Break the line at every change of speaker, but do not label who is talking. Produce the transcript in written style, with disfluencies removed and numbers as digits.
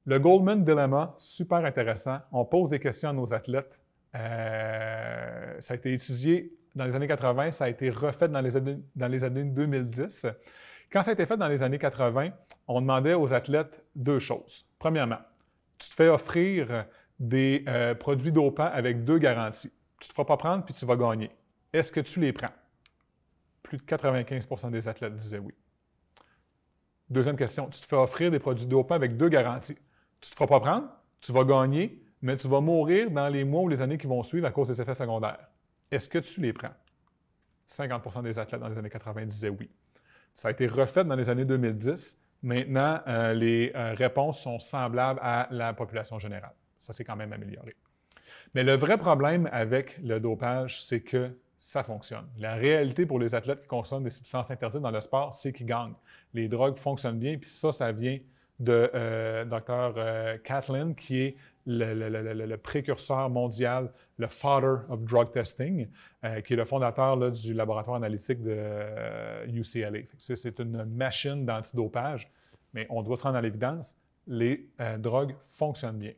Le Goldman Dilemma, super intéressant. On pose des questions à nos athlètes. Ça a été étudié dans les années 80, ça a été refait dans les années 2010. Quand ça a été fait dans les années 80, on demandait aux athlètes deux choses. Premièrement, tu te fais offrir des produits dopants avec deux garanties. Tu ne te feras pas prendre puis tu vas gagner. Est-ce que tu les prends? Plus de 95% des athlètes disaient oui. Deuxième question, tu te fais offrir des produits dopants avec deux garanties. Tu ne te feras pas prendre, tu vas gagner, mais tu vas mourir dans les mois ou les années qui vont suivre à cause des effets secondaires. Est-ce que tu les prends? 50% des athlètes dans les années 80 disaient oui. Ça a été refait dans les années 2010. Maintenant, les réponses sont semblables à la population générale. Ça s'est quand même amélioré. Mais le vrai problème avec le dopage, c'est que ça fonctionne. La réalité pour les athlètes qui consomment des substances interdites dans le sport, c'est qu'ils gagnent. Les drogues fonctionnent bien, puis ça vient de Dr. Catlin, qui est le précurseur mondial, le father of drug testing, qui est le fondateur là, du laboratoire analytique de UCLA. C'est une machine d'antidopage, mais on doit se rendre à l'évidence, les drogues fonctionnent bien.